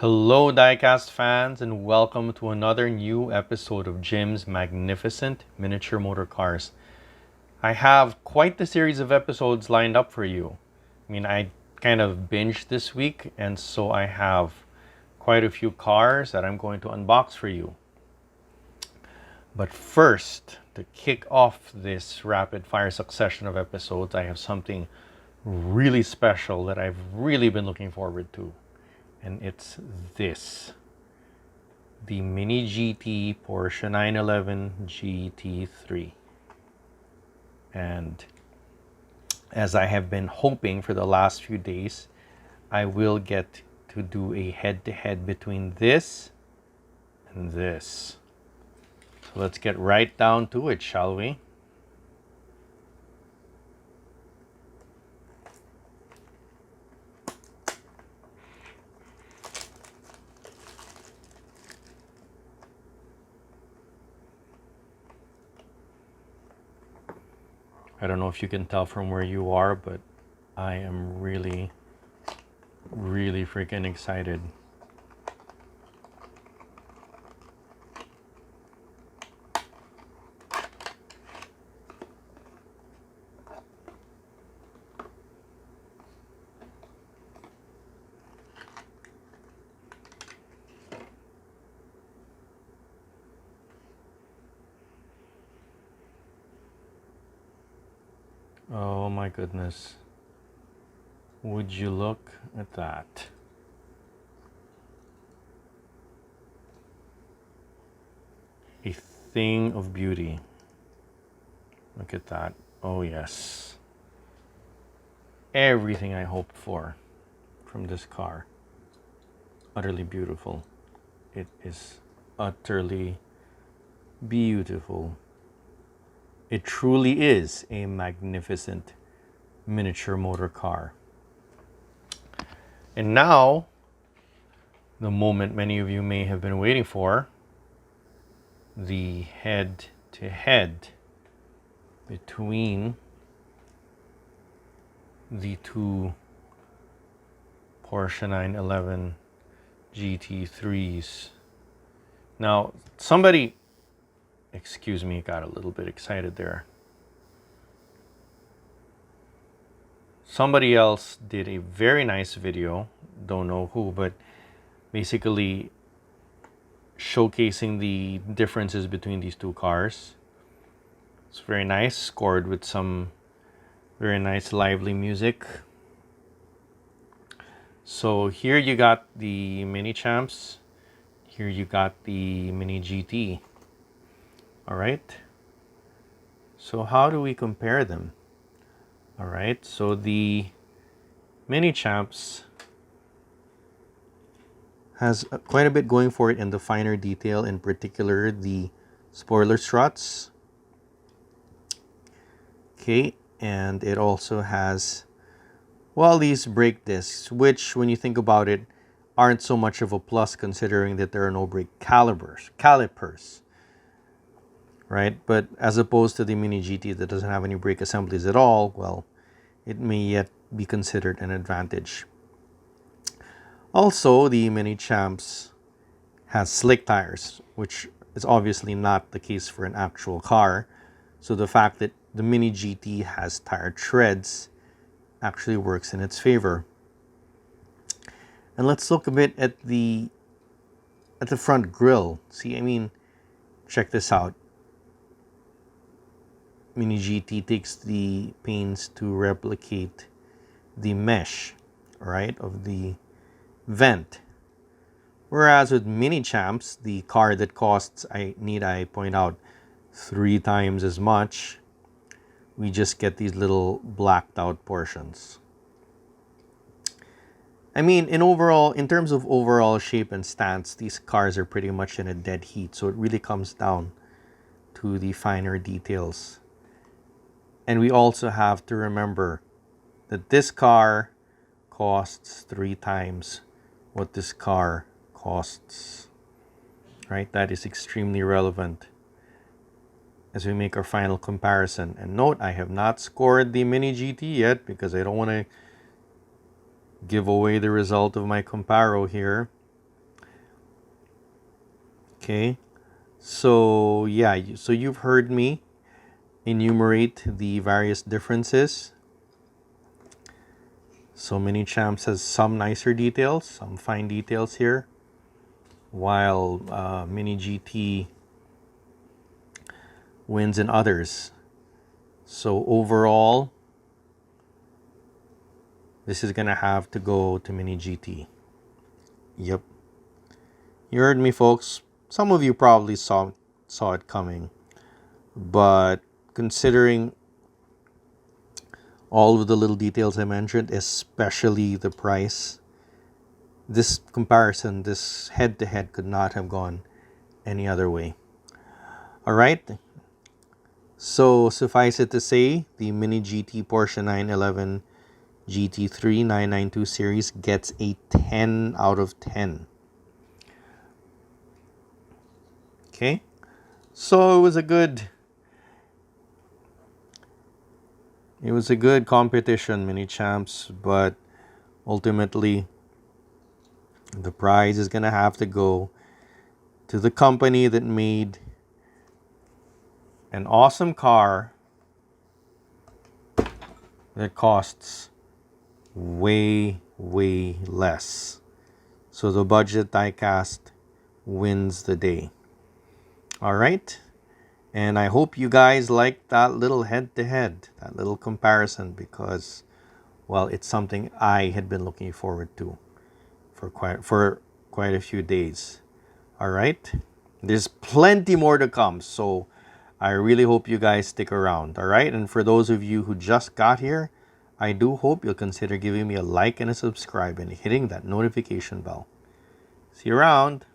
Hello, diecast fans, and welcome to another new episode of Jim's Magnificent Miniature Motor Cars. I have quite the series of episodes lined up for you. I kind of binged this week, and so I have quite a few cars that I'm going to unbox for you. But first, to kick off this rapid fire succession of episodes, I have something really special that I've really been looking forward to. And it's this, the Mini GT Porsche 911 GT3. And as I have been hoping for the last few days, I will get to do a head-to-head between this and this. So let's get right down to it, shall we? I don't know if you can tell from where you are, but I am really freaking excited. Oh my goodness. Would you look at that? A thing of beauty. Look at that. Oh yes. Everything I hoped for from this car. Utterly beautiful. It is utterly beautiful. It truly is a magnificent miniature motor car. And now, the moment many of you may have been waiting for, the head-to-head between the two Porsche 911 GT3s. Now, somebody, excuse me, got a little bit excited there. Somebody else did a very nice video, don't know who, but basically showcasing the differences between these two cars. It's very nice, scored with some very nice lively music. So here you got the Minichamps, here you got the Mini GT. All right, so how do we compare them? All right, so the Minichamps has quite a bit going for it in the finer detail, in particular the spoiler struts. Okay, and it also has, well, these brake discs, which when you think about it, aren't so much of a plus considering that there are no brake calipers. Right? But as opposed to the Mini GT that doesn't have any brake assemblies at all, well, it may yet be considered an advantage. Also, the Minichamps has slick tires, which is obviously not the case for an actual car. So the fact that the Mini GT has tire treads actually works in its favor. And let's look a bit at the front grille. See, check this out. Mini GT takes the pains to replicate the mesh, right, of the vent. Whereas with Minichamps, the car that costs, I point out, 3 times as much, we just get these little blacked out portions. In terms of overall shape and stance, these cars are pretty much in a dead heat. So it really comes down to the finer details. And we also have to remember that this car costs 3 times what this car costs. Right? That is extremely relevant as we make our final comparison. And note, I have not scored the Mini GT yet because I don't want to give away the result of my comparo here. Okay, so yeah, so you've heard me enumerate the various differences. So Minichamps has some nicer details, some fine details here, while Mini GT wins in others. So overall, this is gonna have to go to Mini GT. Yep, you heard me, folks. Some of you probably saw it coming, but considering all of the little details I mentioned, especially the price, this comparison, this head-to-head could not have gone any other way. All right. So suffice it to say, the Mini GT Porsche 911 GT3 992 series gets a 10 out of 10. Okay. So it was a good competition, Minichamps, but ultimately the prize is gonna have to go to the company that made an awesome car that costs way less. So the budget diecast wins the day. All right. And I hope you guys liked that little head-to-head, that little comparison, because, well, it's something I had been looking forward to for quite a few days. All right. There's plenty more to come, so I really hope you guys stick around. All right. And for those of you who just got here, I do hope you'll consider giving me a like and a subscribe and hitting that notification bell. See you around.